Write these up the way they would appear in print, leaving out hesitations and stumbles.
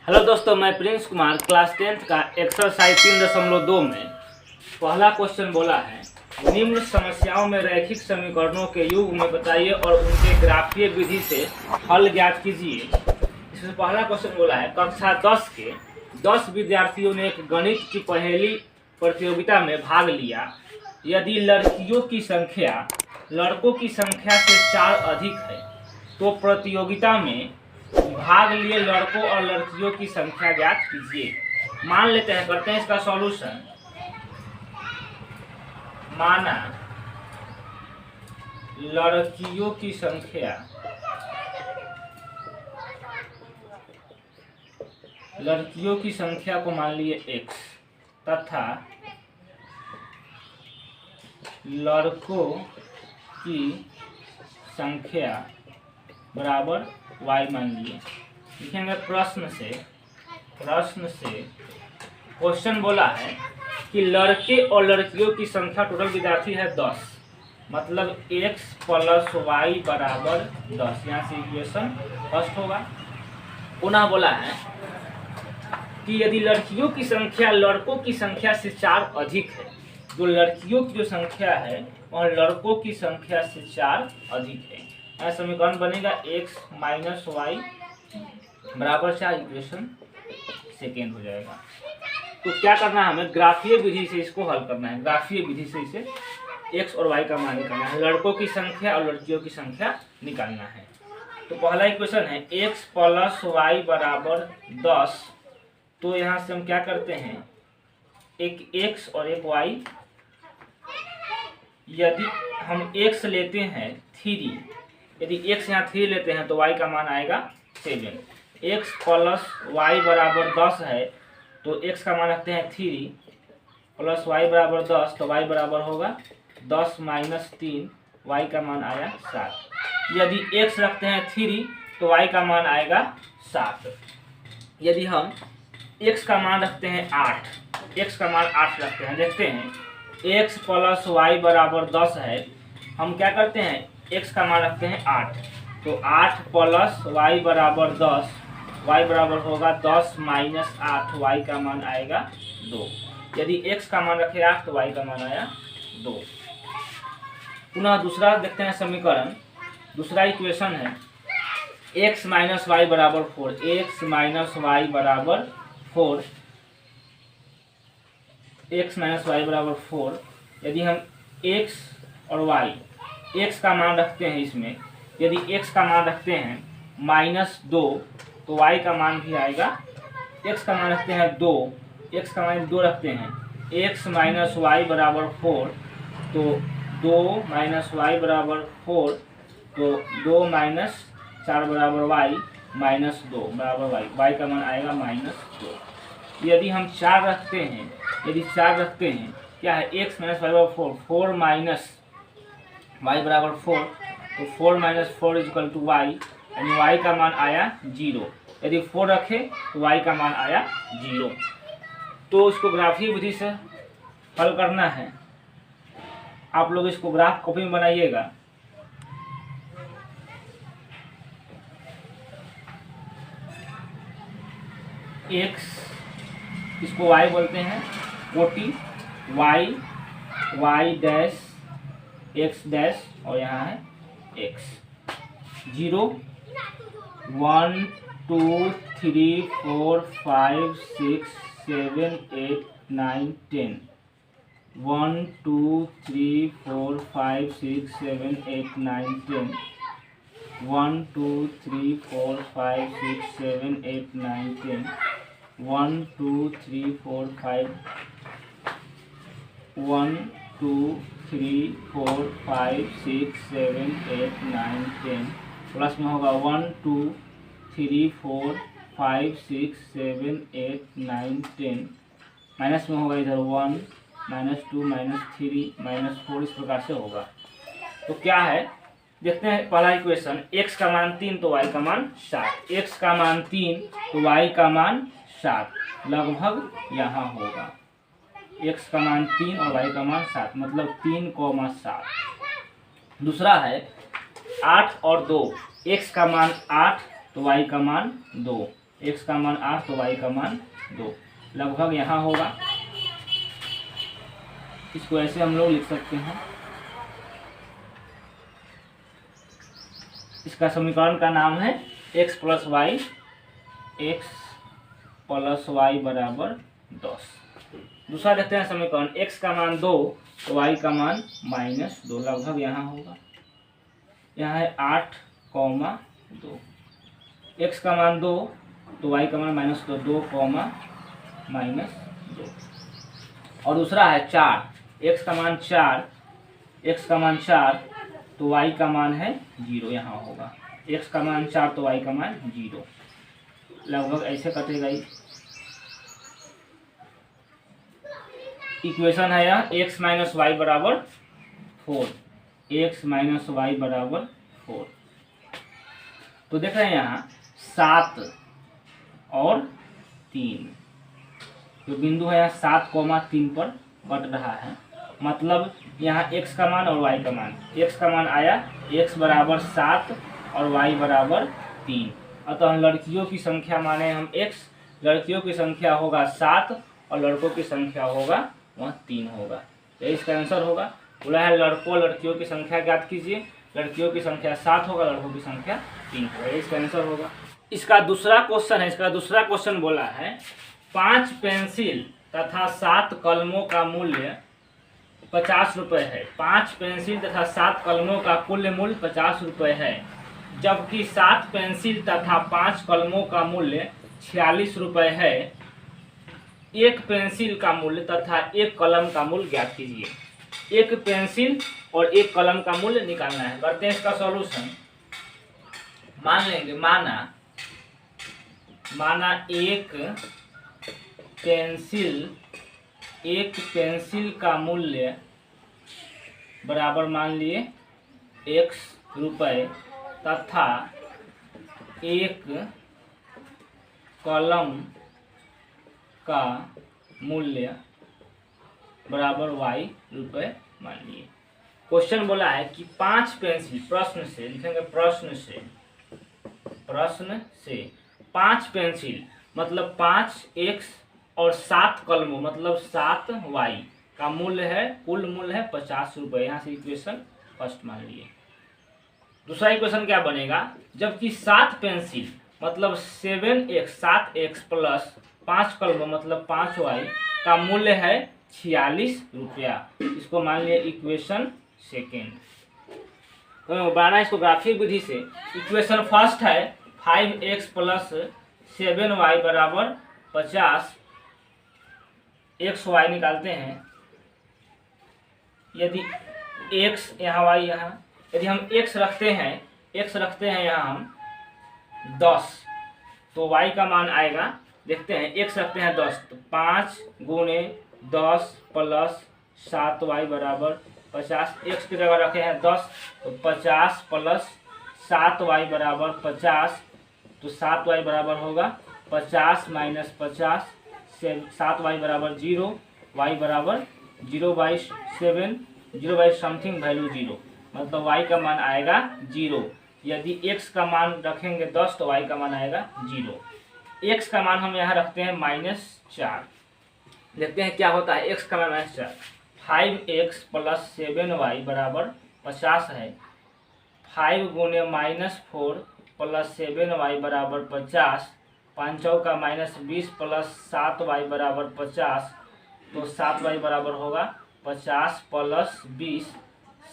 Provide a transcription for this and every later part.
Hello दोस्तों, मैं Prince Kumar class 10th का एक्सरसाइज 3.2 में पहला क्वेश्चन बोला है, निम्न समस्याओं में रैखिक समीकरणों के युग में बताइए और उनके ग्राफीय विधि से हल ज्ञात कीजिए। इसमें पहला क्वेश्चन बोला है, कक्षा 10 के 10 विद्यार्थियों ने एक गणित की पहेली प्रतियोगिता में भाग लिया। यदि लड़कियों की संख्या लड़कों की संख्या से 4 अधिक है तो प्रतियोगिता में भाग लिए लड़कों और लड़कियों की संख्या ज्ञात कीजिए। मान लेते हैं, करते हैं इसका सॉल्यूशन। माना लड़कियों की संख्या को मान लिए x तथा लड़कों की संख्या बराबर y मान लिए। लिखेंगे प्रश्न से क्वेश्चन बोला है कि लड़के और लड़कियों की संख्या टोटल विद्यार्थी है 10, मतलब x प्लस वाई बराबर 10। यहाँ से इक्वेशन फर्स्ट होगा। पुनः बोला है कि यदि लड़कियों की संख्या लड़कों की संख्या से 4 अधिक है, जो लड़कियों की जो संख्या है वह लड़कों की संख्या से 4 अधिक है। यह समीकरण बनेगा x माइनस वाई बराबर 4, इक्वेशन सेकेंड हो जाएगा। तो क्या करना है, हमें ग्राफीय विधि से इसको हल करना है। ग्राफीय विधि से इसे x और y का मान निकालना है, लड़कों की संख्या और लड़कियों की संख्या निकालना है। तो पहला इक्वेशन है x प्लस वाई बराबर 10। तो यहाँ से हम क्या करते हैं, एक x और एक y। यदि हम x लेते हैं 3, यदि x यहाँ 3 लेते हैं तो y का मान आएगा 7। x प्लस वाई बराबर 10 है तो x का मान रखते हैं 3 प्लस y बराबर 10, तो y बराबर होगा 10 माइनस 3, y का मान आया 7। यदि x रखते हैं 3 तो y का मान आएगा 7। यदि हम x का मान रखते हैं 8, x का मान 8 रखते हैं, देखते हैं x प्लस वाई बराबर 10 है, हम क्या करते हैं x का मान रखते हैं 8, तो 8 प्लस वाई बराबर 10, y बराबर होगा 10 माइनस 8, y का मान आएगा 2। यदि x का मान रखे 8 तो y का मान आया 2। पुनः दूसरा देखते हैं समीकरण। दूसरा इक्वेशन है x माइनस वाई बराबर 4, x माइनस वाई बराबर 4, x माइनस वाई बराबर 4। यदि हम x और y, x का मान रखते हैं इसमें, यदि x का मान रखते हैं -2 तो y का मान भी आएगा। x का मान रखते हैं 2, x का मान 2 रखते हैं, x माइनस वाई बराबर 4, तो 2 माइनस वाई बराबर 4, तो 2 माइनस 4 बराबर y, माइनस 2 बराबर y का मान आएगा -2। यदि हम 4 रखते हैं, क्या है x माइनस वाई बराबर 4, 4 माइनस y बराबर 4, तो 4 माइनस 4 इक्वल टू y, यानी y का मान आया 0। यदि 4 रखे तो y का मान आया 0। तो इसको ग्राफीय विधि से हल करना है। आप लोग इसको ग्राफ कॉपी में बनाइएगा। x इसको y बोलते हैं 40, y डैश x डैश और यहाँ है x। 0 1 2 3 4 5 6 7 8 9 10, 1 2 3 4 5 6 7 8 9 10, 1 2 3 4 5 6 7 8 9 10, 1 2 3 4 5 1 2 3 4 5 6 7 8 9 10, प्लस में होगा 1 2 3 4 5 6 7 8 9 10, माइनस में होगा इधर 1 -2 -3 -4, इस प्रकार से होगा। तो क्या है देखते हैं। पहला इक्वेशन, x का मान 3 तो y का मान 7, x का मान 3 तो y का मान 7, लगभग यहाँ होगा। x का मान 3 और y का मान 7, मतलब 3,7। दूसरा है 8 और 2, x का मान 8 तो y का मान 2, x का मान 8 तो y का मान 2 लगभग यहाँ होगा। इसको ऐसे हम लोग लिख सकते हैं। इसका समीकरण का नाम है x प्लस वाई बराबर 10। दूसरा देखते हैं समीकरण, x का मान 2 तो y का मान -2 लगभग यहाँ होगा। यहाँ है 8, 2। x का मान 2 तो y का मान -2, 2, -2। और दूसरा है 4, x का मान 4 तो y का मान है 0 यहाँ होगा। x का मान 4 तो y का मान 0 लगभग ऐसे कटेगा। इक्वेशन है यह x माइनस वाई बराबर 4, x माइनस वाई बराबर 4। तो देख रहे हैं यहाँ 7 और 3 जो बिंदु है यहाँ 7,3 पर कट रहा है। मतलब यहाँ x का मान और y का मान, x का मान आया x बराबर 7 और y बराबर 3। अतः लड़कियों की संख्या माने हम x, लड़कियों की संख्या होगा 7 और लड़कों की संख्या होगा वह 3 होगा। तो इसका आंसर होगा। बोला है लड़कों लड़कियों की संख्या ज्ञात कीजिए, लड़कियों की संख्या 7 होगा, लड़कों की संख्या 3 होगा। इसका आंसर होगा। इसका दूसरा क्वेश्चन है, इसका दूसरा क्वेश्चन बोला है 5 पेंसिल तथा 7 कलमों का मूल्य 50 रुपये है। 5 पेंसिल तथा 7 कलमों का कुल मूल्य 50 रुपये है, जबकि 7 पेंसिल तथा 5 कलमों का मूल्य 46 रुपये है। एक पेंसिल का मूल्य तथा एक कलम का मूल्य ज्ञात कीजिए। एक पेंसिल और एक कलम का मूल्य निकालना है। करते हैं इसका सॉल्यूशन। मान लेंगे, माना एक पेंसिल का मूल्य बराबर मान लिए x रुपये तथा एक कलम का मूल्य बराबर y रुपये मान लिए। क्वेश्चन बोला है कि 5 पेंसिल, प्रश्न से लिखेंगे, प्रश्न से 5 पेंसिल मतलब 5x और 7 कलमों मतलब 7y का मूल्य है, कुल मूल्य है 50 रुपये। यहाँ से इक्वेशन फर्स्ट मान लिए। दूसरा इक्वेशन क्या बनेगा, जबकि 7 पेंसिल मतलब 7x प्लस 5 कलमों मतलब 5y का मूल्य है 46 रुपया। इसको मान लिया इक्वेशन सेकेंड। तो बनाना इसको ग्राफिक विधि से। इक्वेशन फर्स्ट है 5x प्लस 7y बराबर 50, xy निकालते हैं। यदि x यहाँ y यहाँ, यदि हम x रखते हैं यहाँ हम 10 तो y का मान आएगा, देखते हैं x रखते हैं 10 तो 5 गुणे 10 प्लस 7y बराबर 50। x की जगह रखे हैं 10 तो 50 प्लस 7y बराबर 50, तो 7y बराबर होगा 50 माइनस 50, 7y बराबर 0, y बराबर 0/7, 0 समथिंग वैल्यू 0, मतलब y का मान आएगा 0। यदि x का मान रखेंगे 10 तो y का मान आएगा 0। x का मान हम यहाँ रखते हैं -4। देखते हैं क्या होता है। x का मान -4, 5x प्लस 7y बराबर 50 है। 5 गुणे -4 प्लस 7y बराबर 50, 5 का -20 प्लस 7y बराबर 50, तो 7y बराबर होगा 50 प्लस 20,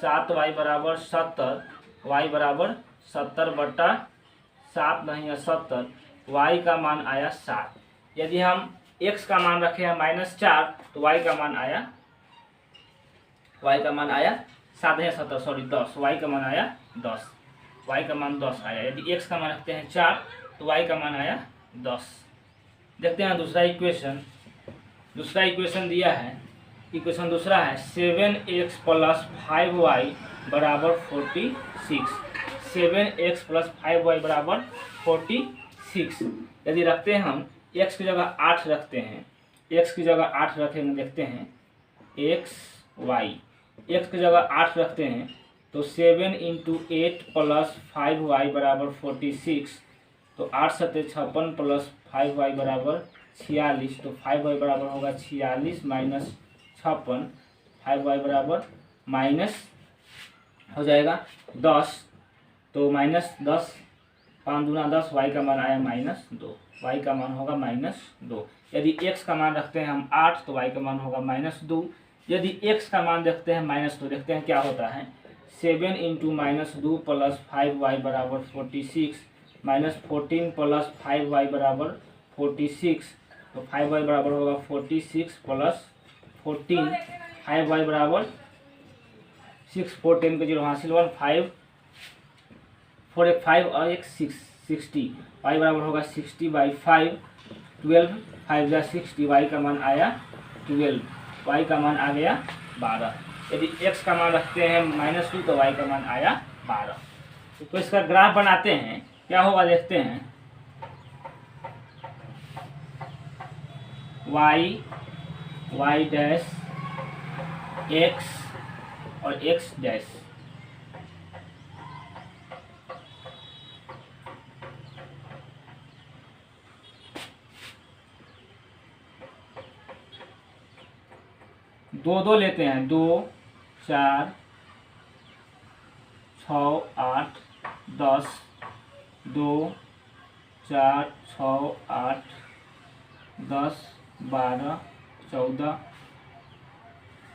7y बराबर 70, y बराबर 70/7 नहीं है 70, y का मान आया 7। यदि हम x का मान रखे हैं -4 तो y का मान आया 7 है 70, सॉरी 10, y का मान आया 10, y का मान 10 आया। यदि x का मान रखते हैं 4 तो y का मान आया 10। देखते हैं दूसरा इक्वेशन दिया है। इक्वेशन दूसरा है 7x प्लस 5y बराबर 46, 7x प्लस 5y बराबर 46। यदि रखते हैं हम x की जगह 8 रखते हैं, x की जगह 8 रखेंगे, देखते हैं x की जगह 8 रखते हैं तो 7 × 8 प्लस 5y बराबर 46, तो 8 सत्ते 56 प्लस 5y बराबर 46। तो 5y बराबर होगा 46 माइनस 56, 5y बराबर माइनस हो जाएगा 10। तो माइनस 10, 5 दूना 10, y का मान आया -2, y का मान होगा -2। यदि x का मान रखते हैं हम 8 तो y का मान होगा -2। यदि x का मान देखते हैं -2, देखते हैं क्या होता है। 7 इंटू -2 प्लस 5y बराबर 46 माइनस 14 प्लस 5y बराबर 46। तो 5y बराबर होगा 46 प्लस 14, 5y बराबर 6, 4 10 के 0 हासिल 1, 5 4 एक 5 और एक 6, 60। y बराबर होगा 60/5, 12, 5 जा 60, y का मान आया 12, y का मान आ गया 12। यदि x का मान रखते हैं -2 तो y का मान आया 12। तो इसका ग्राफ बनाते हैं, क्या होगा देखते हैं। y डैश x और x डैश, दो लेते हैं, 2 4 6 8 10, 2 4 6 8 10 12 14,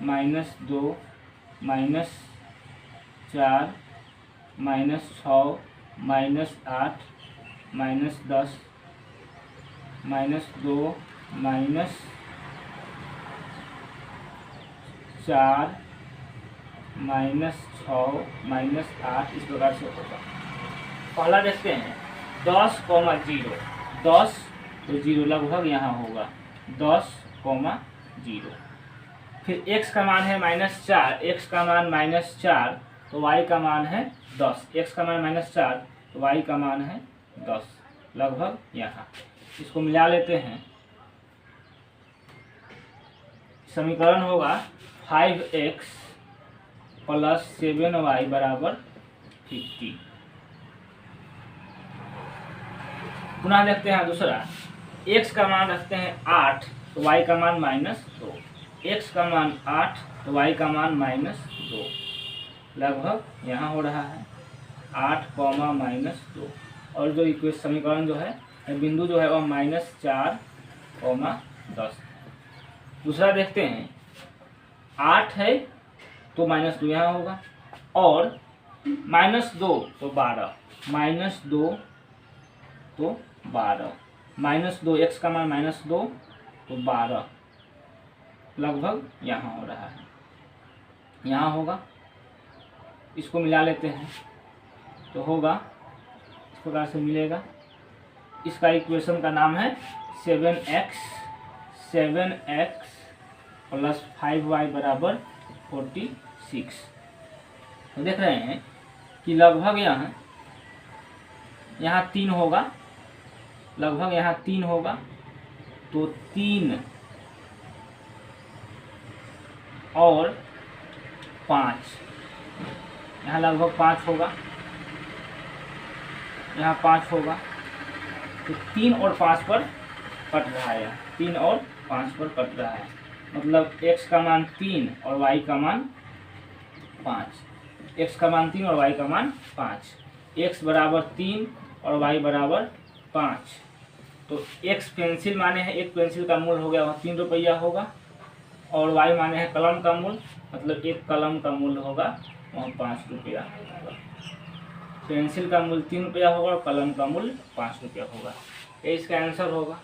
-2 -4 -6 -8 -10 -2 -4 -6 -8, इस प्रकार से होगा। पहला देखते हैं 10, 0, 10 तो 0 लगभग यहाँ होगा 10, 0। फिर x का मान है -4, x का मान -4 तो y का मान है 10, x का मान -4 तो y का मान है 10, लगभग यहाँ। इसको मिला लेते हैं, समीकरण होगा 5x प्लस 7y बराबर 50। पुनः देखते हैं दूसरा, x का मान रखते हैं 8 तो y का मान -2, x का मान 8 तो y का मान -2, लगभग यहाँ हो रहा है 8, -2। और जो इक्वेशन समीकरण जो है बिंदु जो है वह -4, 10। दूसरा देखते हैं, 8 है तो -2 यहाँ होगा, और -2 तो 12, -2 तो 12, -2, x का मान -2 तो 12, लगभग यहाँ हो रहा है, यहाँ होगा। इसको मिला लेते हैं तो होगा इस प्रकार से मिलेगा। इसका इक्वेशन का नाम है 7x प्लस 5y बराबर 46। तो देख रहे हैं कि लगभग यहाँ 3 होगा, लगभग यहाँ 3 होगा, तो 3 और 5, यहाँ लगभग 5 होगा, यहाँ 5 होगा, तो 3 और 5 पर कट रहा है, 3 और 5 पर कट रहा है, मतलब x का मान 3 और y का मान 5, x का मान 3 और y का मान 5, x बराबर 3 और y बराबर 5। तो x पेंसिल माने हैं, एक पेंसिल का मूल्य हो गया वह 3 रुपया होगा, और y माने हैं कलम का मूल्य, मतलब एक कलम का मूल्य होगा वह 5 रुपया होगा। पेंसिल का मूल्य 3 रुपया होगा और कलम का मूल्य 5 रुपया होगा। ये इसका आंसर होगा।